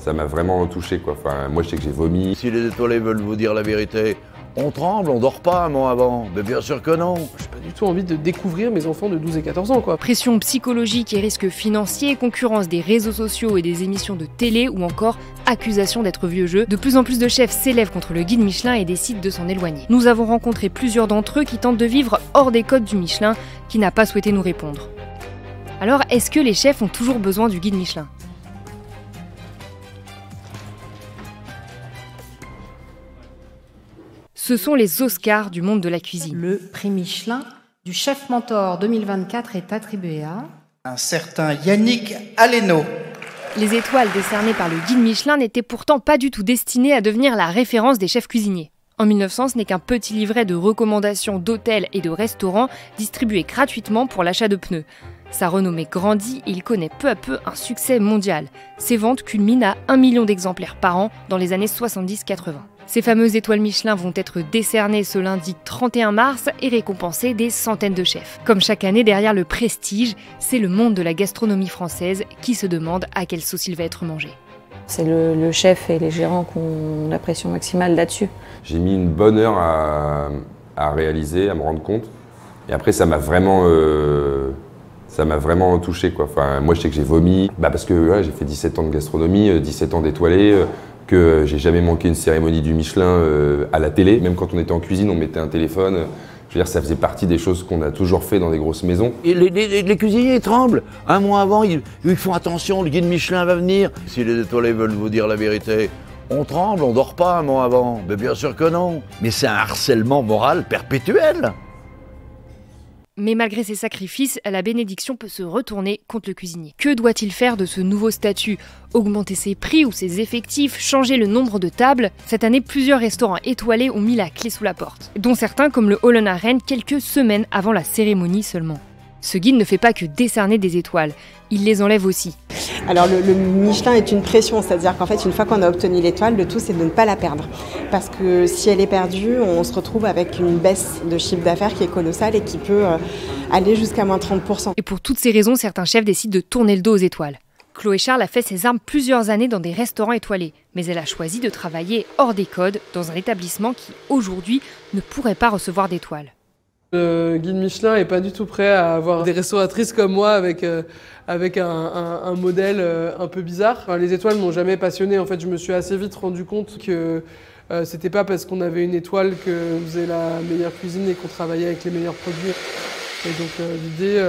Ça m'a vraiment touché, quoi. Enfin, moi, je sais que j'ai vomi. Si les étoilés veulent vous dire la vérité, on tremble, on dort pas un mois avant. Mais bien sûr que non. J'ai pas du tout envie de découvrir mes enfants de 12 et 14 ans, quoi. Pression psychologique et risques financiers, concurrence des réseaux sociaux et des émissions de télé ou encore accusation d'être vieux jeu. De plus en plus de chefs s'élèvent contre le guide Michelin et décident de s'en éloigner. Nous avons rencontré plusieurs d'entre eux qui tentent de vivre hors des codes du Michelin, qui n'a pas souhaité nous répondre. Alors, est-ce que les chefs ont toujours besoin du guide Michelin ? Ce sont les Oscars du monde de la cuisine. Le prix Michelin du chef mentor 2024 est attribué à un certain Yannick Aleno. Les étoiles décernées par le guide Michelin n'étaient pourtant pas du tout destinées à devenir la référence des chefs cuisiniers. En 1900, ce n'est qu'un petit livret de recommandations d'hôtels et de restaurants distribué gratuitement pour l'achat de pneus. Sa renommée grandit et il connaît peu à peu un succès mondial. Ses ventes culminent à 1 million d'exemplaires par an dans les années 70-80. Ces fameuses étoiles Michelin vont être décernées ce lundi 31 mars et récompenser des centaines de chefs. Comme chaque année, derrière le prestige, c'est le monde de la gastronomie française qui se demande à quelle sauce il va être mangé. C'est le chef et les gérants qui ont la pression maximale là-dessus. J'ai mis une bonne heure à réaliser, à me rendre compte. Et après, ça m'a vraiment touché, quoi. Enfin, moi, je sais que j'ai vomi, parce que j'ai fait 17 ans de gastronomie, 17 ans d'étoilé, que j'ai jamais manqué une cérémonie du Michelin à la télé. Même quand on était en cuisine, on mettait un téléphone. Je veux dire, ça faisait partie des choses qu'on a toujours fait dans des grosses maisons. Et les cuisiniers tremblent. Un mois avant, ils font attention, le guide Michelin va venir. Si les étoilés veulent vous dire la vérité, on tremble, on dort pas un mois avant. Mais bien sûr que non. Mais c'est un harcèlement moral perpétuel. Mais malgré ses sacrifices, la bénédiction peut se retourner contre le cuisinier. Que doit-il faire de ce nouveau statut ? Augmenter ses prix ou ses effectifs ? Changer le nombre de tables ? Cette année, plusieurs restaurants étoilés ont mis la clé sous la porte, dont certains comme le Holland à Rennes quelques semaines avant la cérémonie seulement. Ce guide ne fait pas que décerner des étoiles, il les enlève aussi. Alors le Michelin est une pression, c'est-à-dire qu'en fait une fois qu'on a obtenu l'étoile, le tout c'est de ne pas la perdre. Parce que si elle est perdue, on se retrouve avec une baisse de chiffre d'affaires qui est colossale et qui peut aller jusqu'à moins 30%. Et pour toutes ces raisons, certains chefs décident de tourner le dos aux étoiles. Chloé Charles a fait ses armes plusieurs années dans des restaurants étoilés, mais elle a choisi de travailler hors des codes, dans un établissement qui, aujourd'hui, ne pourrait pas recevoir d'étoiles. Le guide Michelin n'est pas du tout prêt à avoir des restauratrices comme moi avec un modèle un peu bizarre. Enfin, les étoiles m'ont jamais passionné. En fait, je me suis assez vite rendu compte que c'était pas parce qu'on avait une étoile qu'on faisait la meilleure cuisine et qu'on travaillait avec les meilleurs produits. Et donc l'idée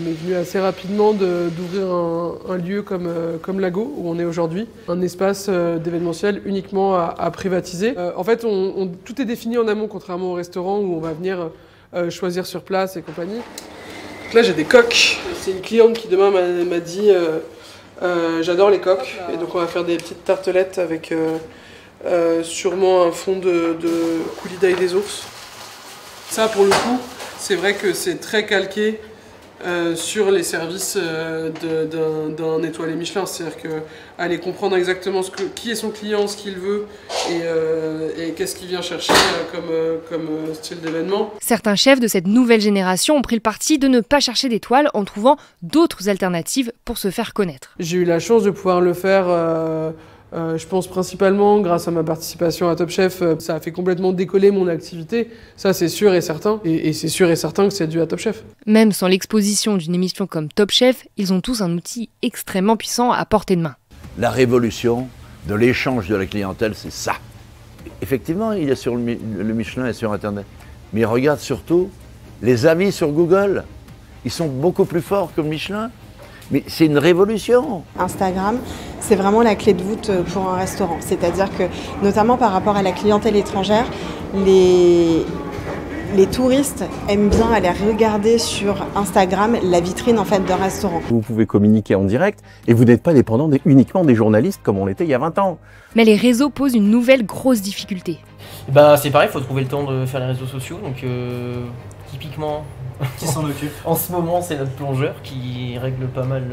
m'est venue assez rapidement d'ouvrir un lieu comme Lago, où on est aujourd'hui. Un espace d'événementiel uniquement à privatiser. En fait, tout est défini en amont, contrairement au restaurant où on va venir choisir sur place et compagnie. Donc là, j'ai des coques. C'est une cliente qui demain m'a dit j'adore les coques. Et donc on va faire des petites tartelettes avec sûrement un fond de coulis d'ail des ours. Ça, pour le coup, c'est vrai que c'est très calqué sur les services d'un étoilé Michelin. C'est-à-dire qu'aller comprendre exactement qui est son client, ce qu'il veut et qu'est-ce qu'il vient chercher comme style d'événement. Certains chefs de cette nouvelle génération ont pris le parti de ne pas chercher d'étoiles en trouvant d'autres alternatives pour se faire connaître. J'ai eu la chance de pouvoir le faire je pense principalement grâce à ma participation à Top Chef. Ça a fait complètement décoller mon activité, ça c'est sûr et certain. Et c'est sûr et certain que c'est dû à Top Chef. Même sans l'exposition d'une émission comme Top Chef, ils ont tous un outil extrêmement puissant à portée de main. La révolution de l'échange de la clientèle, c'est ça. Effectivement, il est sur le Michelin et sur Internet. Mais regarde surtout les avis sur Google. Ils sont beaucoup plus forts que le Michelin. Mais c'est une révolution. Instagram, c'est vraiment la clé de voûte pour un restaurant. C'est-à-dire que, notamment par rapport à la clientèle étrangère, les touristes aiment bien aller regarder sur Instagram la vitrine en fait d'un restaurant. Vous pouvez communiquer en direct et vous n'êtes pas dépendant uniquement des journalistes comme on l'était il y a 20 ans. Mais les réseaux posent une nouvelle grosse difficulté. C'est pareil, il faut trouver le temps de faire les réseaux sociaux. Donc typiquement, Qui s'en occupe? En ce moment, c'est notre plongeur qui règle pas mal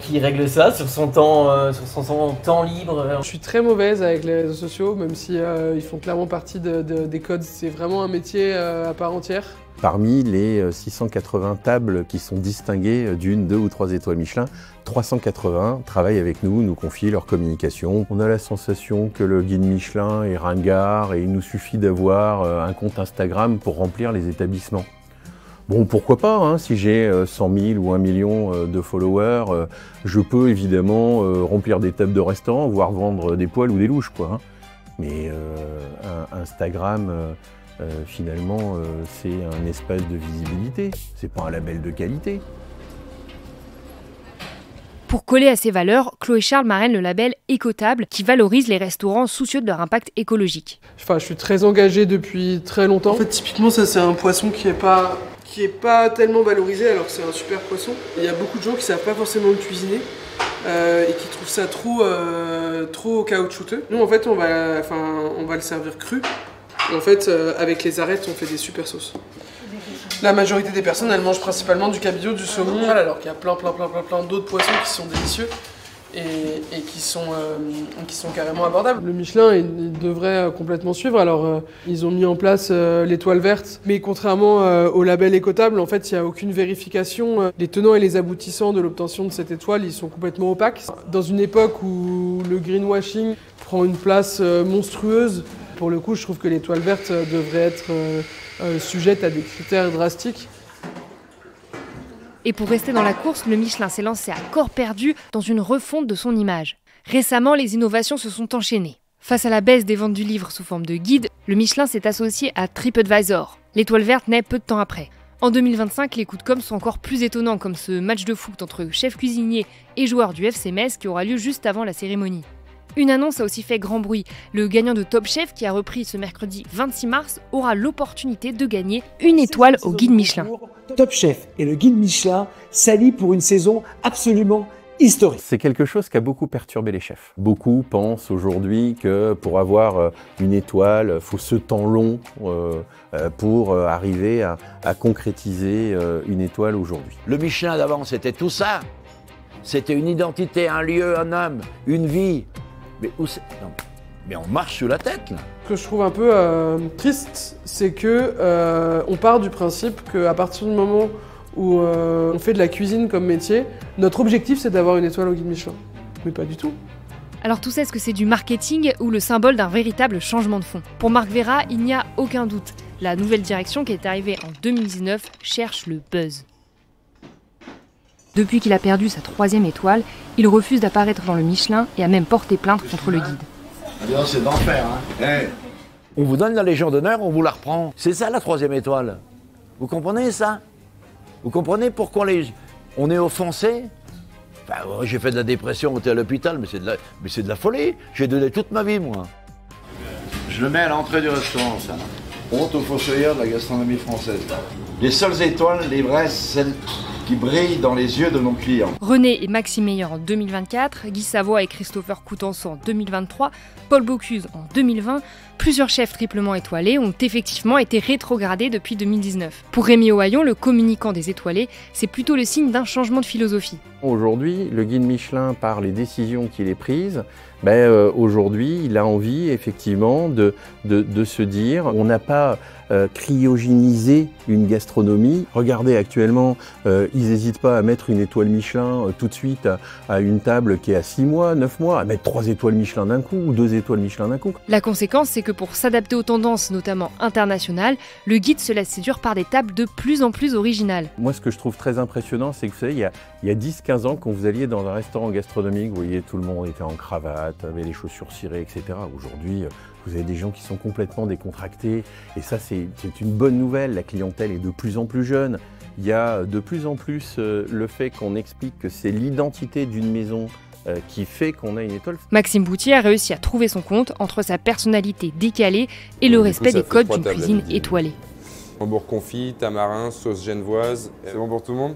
qui règle ça sur son temps libre. Je suis très mauvaise avec les réseaux sociaux, même si ils font clairement partie des codes. C'est vraiment un métier à part entière. Parmi les 680 tables qui sont distinguées d'une, 2 ou 3 étoiles Michelin, 380 travaillent avec nous, nous confient leur communication. On a la sensation que le guide Michelin est ringard et il nous suffit d'avoir un compte Instagram pour remplir les établissements. Bon, pourquoi pas, hein, si j'ai 100 000 ou 1 million de followers, je peux évidemment remplir des tables de restaurants, voire vendre des poêles ou des louches, quoi. Hein. Mais Instagram, finalement, c'est un espace de visibilité, c'est pas un label de qualité. Pour coller à ces valeurs, Chloé Charles marraine le label Écotable qui valorise les restaurants soucieux de leur impact écologique. Enfin, je suis très engagée depuis très longtemps. En fait, typiquement, ça c'est un poisson qui est pas tellement valorisé alors que c'est un super poisson. Il y a beaucoup de gens qui savent pas forcément le cuisiner et qui trouvent ça trop caoutchouteux. Nous, en fait, on va le servir cru. Et en fait, avec les arêtes, on fait des super sauces. La majorité des personnes, elles mangent principalement du cabillaud, du saumon, alors qu'il y a plein d'autres poissons qui sont délicieux et qui sont carrément abordables. Le Michelin, il devrait complètement suivre. Alors, ils ont mis en place l'étoile verte, mais contrairement au label Écotable, en fait, il n'y a aucune vérification. Les tenants et les aboutissants de l'obtention de cette étoile, ils sont complètement opaques. Dans une époque où le greenwashing prend une place monstrueuse, pour le coup, je trouve que l'étoile verte devrait être sujette à des critères drastiques. Et pour rester dans la course, le Michelin s'est lancé à corps perdu dans une refonte de son image. Récemment, les innovations se sont enchaînées. Face à la baisse des ventes du livre sous forme de guide, le Michelin s'est associé à TripAdvisor. L'étoile verte naît peu de temps après. En 2025, les coups de com' sont encore plus étonnants, comme ce match de foot entre chef cuisinier et joueurs du FC Metz qui aura lieu juste avant la cérémonie. Une annonce a aussi fait grand bruit. Le gagnant de Top Chef, qui a repris ce mercredi 26 mars, aura l'opportunité de gagner une étoile au guide Michelin. Top Chef et le guide Michelin s'allient pour une saison absolument historique. C'est quelque chose qui a beaucoup perturbé les chefs. Beaucoup pensent aujourd'hui que pour avoir une étoile, il faut ce temps long pour arriver à concrétiser une étoile aujourd'hui. Le Michelin d'avant, c'était tout ça. C'était une identité, un lieu, un homme, une vie. Mais où c'est ? Non, mais on marche sous la tête, là. Ce que je trouve un peu triste, c'est que on part du principe qu'à partir du moment où on fait de la cuisine comme métier, notre objectif c'est d'avoir une étoile au guide Michelin. Mais pas du tout. Alors tout ça, est-ce que c'est du marketing ou le symbole d'un véritable changement de fond ? Pour Marc Vera, il n'y a aucun doute. La nouvelle direction qui est arrivée en 2019 cherche le buzz. Depuis qu'il a perdu sa 3e étoile, il refuse d'apparaître dans le Michelin et a même porté plainte contre le guide. C'est d'enfer, hein. Hey. On vous donne la Légion d'honneur, on vous la reprend. C'est ça la 3e étoile. Vous comprenez ça ? Vous comprenez pourquoi on est offensé ? Enfin, j'ai fait de la dépression, on était à l'hôpital, mais c'est de la folie. J'ai donné toute ma vie, moi. Je le mets à l'entrée du restaurant, ça. Honte aux fossoyeurs de la gastronomie française. Les seules étoiles, les vraies, celles qui brillent dans les yeux de nos clients. René et Maxime Meyer en 2024, Guy Savoy et Christopher Coutenceau en 2023, Paul Bocuse en 2020, plusieurs chefs triplement étoilés ont effectivement été rétrogradés depuis 2019. Pour Rémi Ohaillon, le communicant des étoilés, c'est plutôt le signe d'un changement de philosophie. Aujourd'hui, le guide Michelin, par les décisions qu'il ait prises, aujourd'hui, il a envie effectivement de se dire on n'a pas cryogéniser une gastronomie. Regardez actuellement, ils n'hésitent pas à mettre une étoile Michelin tout de suite à une table qui est à 6 mois, 9 mois, à mettre 3 étoiles Michelin d'un coup ou 2 étoiles Michelin d'un coup. La conséquence, c'est que pour s'adapter aux tendances, notamment internationales, le guide se laisse séduire par des tables de plus en plus originales. Moi, ce que je trouve très impressionnant, c'est que vous savez, il y a 10-15 ans, quand vous alliez dans un restaurant gastronomique, vous voyez, tout le monde était en cravate, avait les chaussures cirées, etc. Aujourd'hui, vous avez des gens qui sont complètement décontractés et ça, c'est une bonne nouvelle. La clientèle est de plus en plus jeune. Il y a de plus en plus le fait qu'on explique que c'est l'identité d'une maison qui fait qu'on a une étoile. Maxime Boutier a réussi à trouver son compte entre sa personnalité décalée et le respect des codes d'une cuisine étoilée. Hambourg confit, tamarin, sauce genevoise. C'est bon pour tout le monde ?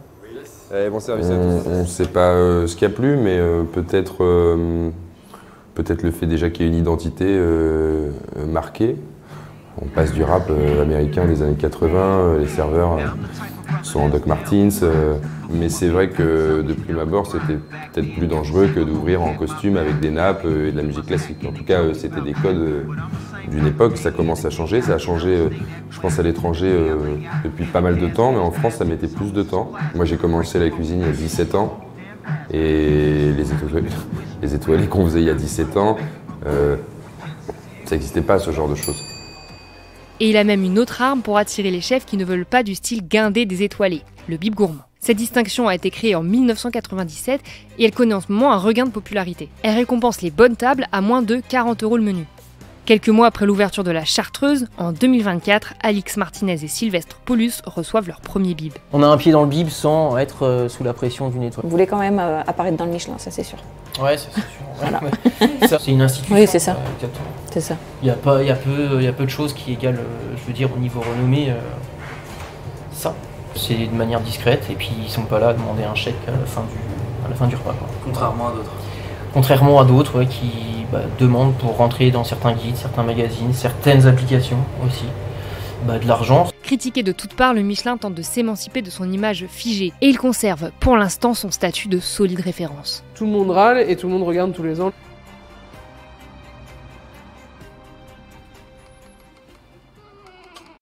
Allez, bon service à tous. On ne sait pas ce qu'il y a plus, mais peut-être le fait déjà qu'il y ait une identité marquée. On passe du rap américain des années 80, les serveurs sont en Doc Martens. Mais c'est vrai que de prime abord, c'était peut-être plus dangereux que d'ouvrir en costume avec des nappes et de la musique classique. En tout cas, c'était des codes d'une époque. Ça commence à changer. Ça a changé, je pense, à l'étranger depuis pas mal de temps, mais en France, ça mettait plus de temps. Moi, j'ai commencé la cuisine il y a 17 ans. Et les étoilés qu'on faisait il y a 17 ans, ça n'existait pas, ce genre de choses. Et il a même une autre arme pour attirer les chefs qui ne veulent pas du style guindé des étoilés, le bib gourmand. Cette distinction a été créée en 1997 et elle connaît en ce moment un regain de popularité. Elle récompense les bonnes tables à moins de 40 € le menu. Quelques mois après l'ouverture de la Chartreuse, en 2024, Alix Martinez et Sylvestre Paulus reçoivent leur premier bib. On a un pied dans le bib sans être sous la pression d'une étoile. Vous voulez quand même apparaître dans le Michelin, ça c'est sûr. Ouais, ça c'est sûr. Voilà. Ça, c'est une institution. Oui, c'est ça. Exactement. C'est ça. Il y a peu de choses qui égalent, je veux dire, au niveau renommée, ça. C'est de manière discrète et puis ils sont pas là à demander un chèque à la fin du repas. Quoi. Contrairement à d'autres. Contrairement à d'autres qui demandent pour rentrer dans certains guides, certains magazines, certaines applications aussi, de l'argent. Critiqué de toutes parts, le Michelin tente de s'émanciper de son image figée et il conserve pour l'instant son statut de solide référence. Tout le monde râle et tout le monde regarde tous les ans.